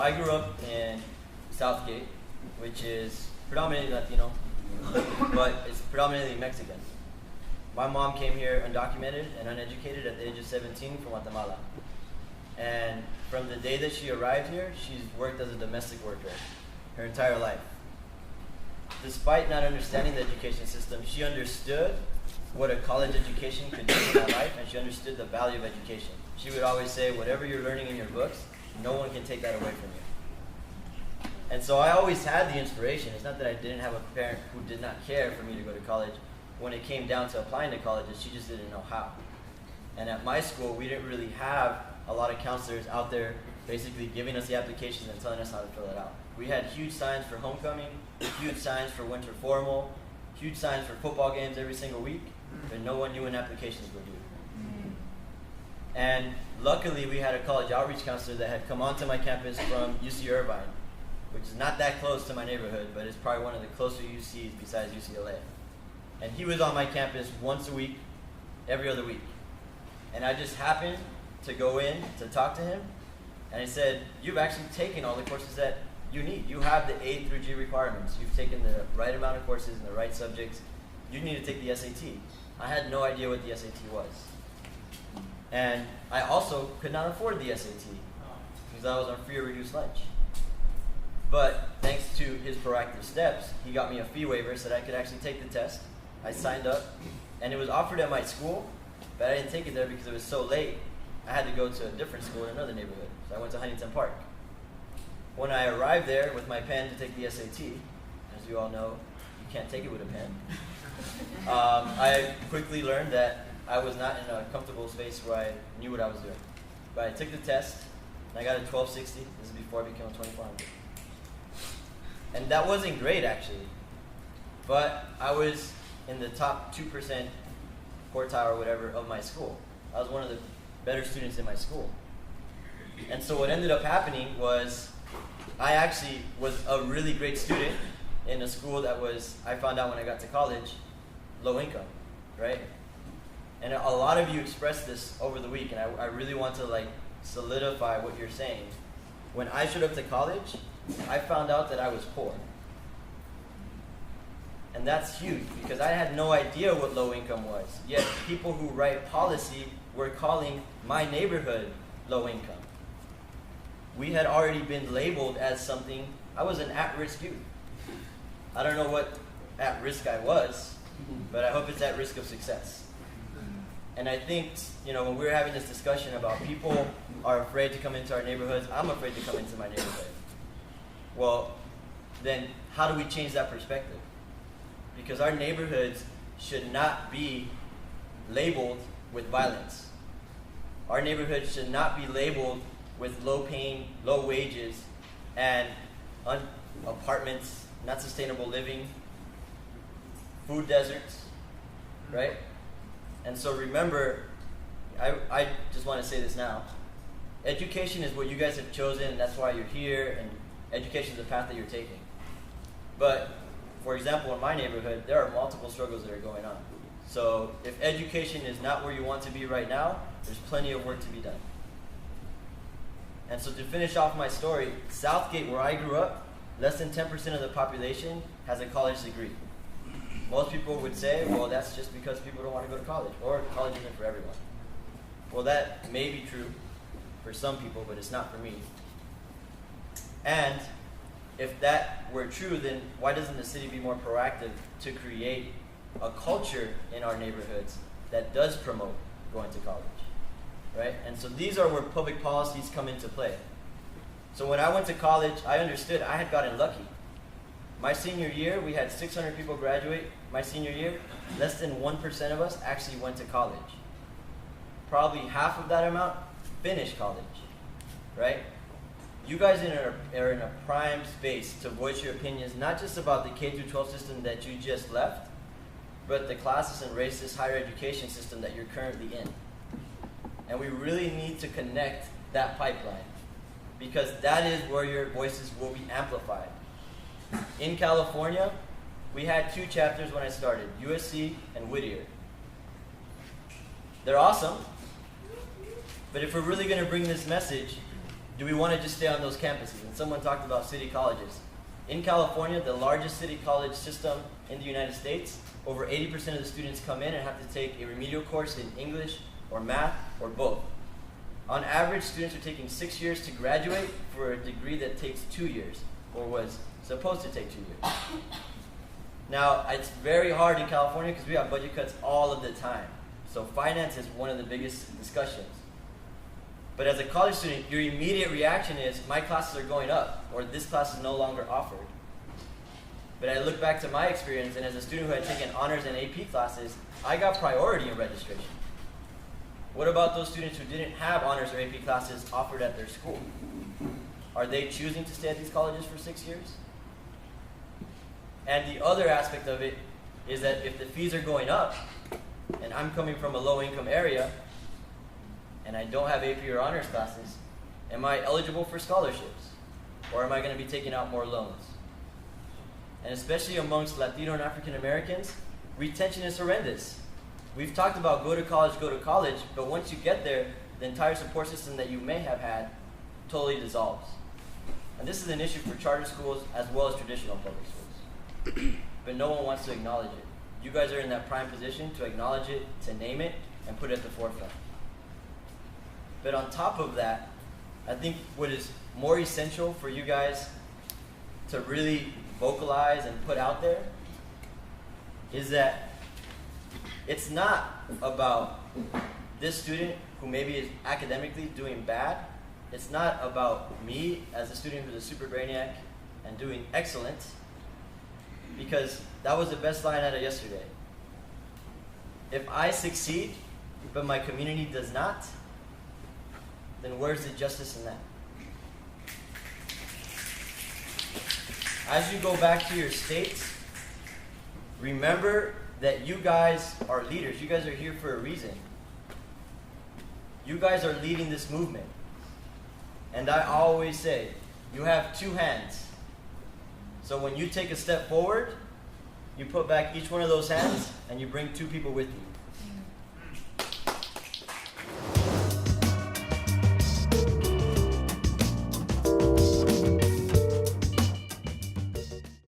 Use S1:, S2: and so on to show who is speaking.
S1: I grew up in Southgate, which is predominantly Latino, but it's predominantly Mexican. My mom came here undocumented and uneducated at the age of 17 from Guatemala. And from the day that she arrived here, she's worked as a domestic worker her entire life. Despite not understanding the education system, she understood what a college education could do in her life, and she understood the value of education. She would always say, whatever you're learning in your books, no one can take that away from you. And so I always had the inspiration. It's not that I didn't have a parent who did not care for me to go to college. When it came down to applying to colleges, she just didn't know how. And at my school, we didn't really have a lot of counselors out there basically giving us the applications and telling us how to fill it out. We had huge signs for homecoming, huge signs for winter formal, huge signs for football games every single week, but no one knew when applications were due. And luckily, we had a college outreach counselor that had come onto my campus from UC Irvine, which is not that close to my neighborhood, but it's probably one of the closer UCs besides UCLA. And he was on my campus once a week, every other week. And I just happened to go in to talk to him, and he said, you've actually taken all the courses that you need. You have the A through G requirements. You've taken the right amount of courses in the right subjects. You need to take the SAT. I had no idea what the SAT was. And I also could not afford the SAT because I was on free or reduced lunch. But thanks to his proactive steps, he got me a fee waiver so that I could actually take the test. I signed up, and it was offered at my school, but I didn't take it there because it was so late. I had to go to a different school in another neighborhood, so I went to Huntington Park. When I arrived there with my pen to take the SAT, as you all know, you can't take it with a pen, I quickly learned that I was not in a comfortable space where I knew what I was doing. But I took the test, and I got a 1260. This is before I became a 2400. And that wasn't great, actually. But I was in the top 2% quartile or whatever of my school. I was one of the better students in my school. And so what ended up happening was I actually was a really great student in a school that was, I found out when I got to college, low income, right? And a lot of you expressed this over the week, and I really want to solidify what you're saying. When I showed up to college, I found out that I was poor. And that's huge, because I had no idea what low income was. Yet people who write policy were calling my neighborhood low income. We had already been labeled as something. I was an at-risk youth. I don't know what at-risk I was, but I hope it's at risk of success. And I think, when we were having this discussion about people are afraid to come into our neighborhoods, I'm afraid to come into my neighborhood. Well, then how do we change that perspective? Because our neighborhoods should not be labeled with violence. Our neighborhoods should not be labeled with low paying, low wages, and apartments, not sustainable living, food deserts, right? And so remember, I just want to say this now. Education is what you guys have chosen, and that's why you're here, and education is the path that you're taking. But, for example, in my neighborhood, there are multiple struggles that are going on. So if education is not where you want to be right now, there's plenty of work to be done. And so to finish off my story, Southgate, where I grew up, less than 10% of the population has a college degree. Most people would say, well, that's just because people don't want to go to college, or college isn't for everyone. Well, that may be true for some people, but it's not for me. And if that were true, then why doesn't the city be more proactive to create a culture in our neighborhoods that does promote going to college, right? And so these are where public policies come into play. So when I went to college, I understood I had gotten lucky. My senior year, we had 600 people graduate. My senior year, less than 1% of us actually went to college. Probably half of that amount finished college, right? You guys are in a prime space to voice your opinions, not just about the K-12 system that you just left, but the classes and racist higher education system that you're currently in. And we really need to connect that pipeline, because that is where your voices will be amplified. In California, we had 2 chapters when I started, USC and Whittier. They're awesome, but if we're really going to bring this message, do we want to just stay on those campuses? And someone talked about city colleges. In California, the largest city college system in the United States, over 80% of the students come in and have to take a remedial course in English or math or both. On average, students are taking 6 years to graduate for a degree that takes 2 years, or was supposed to take 2 years. Now, it's very hard in California because we have budget cuts all of the time. So finance is one of the biggest discussions. But as a college student, your immediate reaction is, my classes are going up, or this class is no longer offered. But I look back to my experience, and as a student who had taken honors and AP classes, I got priority in registration. What about those students who didn't have honors or AP classes offered at their school? Are they choosing to stay at these colleges for 6 years? And the other aspect of it is that if the fees are going up, and I'm coming from a low-income area, and I don't have AP or honors classes, am I eligible for scholarships? Or am I going to be taking out more loans? And especially amongst Latino and African Americans, retention is horrendous. We've talked about go to college, but once you get there, the entire support system that you may have had totally dissolves. And this is an issue for charter schools as well as traditional public schools. But no one wants to acknowledge it. You guys are in that prime position to acknowledge it, to name it, and put it at the forefront. But on top of that, I think what is more essential for you guys to really vocalize and put out there is that it's not about this student who maybe is academically doing bad. It's not about me as a student who's a super brainiac and doing excellent, because that was the best line out of yesterday. If I succeed, but my community does not, then where's the justice in that? As you go back to your states, remember that you guys are leaders. You guys are here for a reason. You guys are leading this movement. And I always say, you have two hands. So when you take a step forward, you put back each one of those hands and you bring two people with you.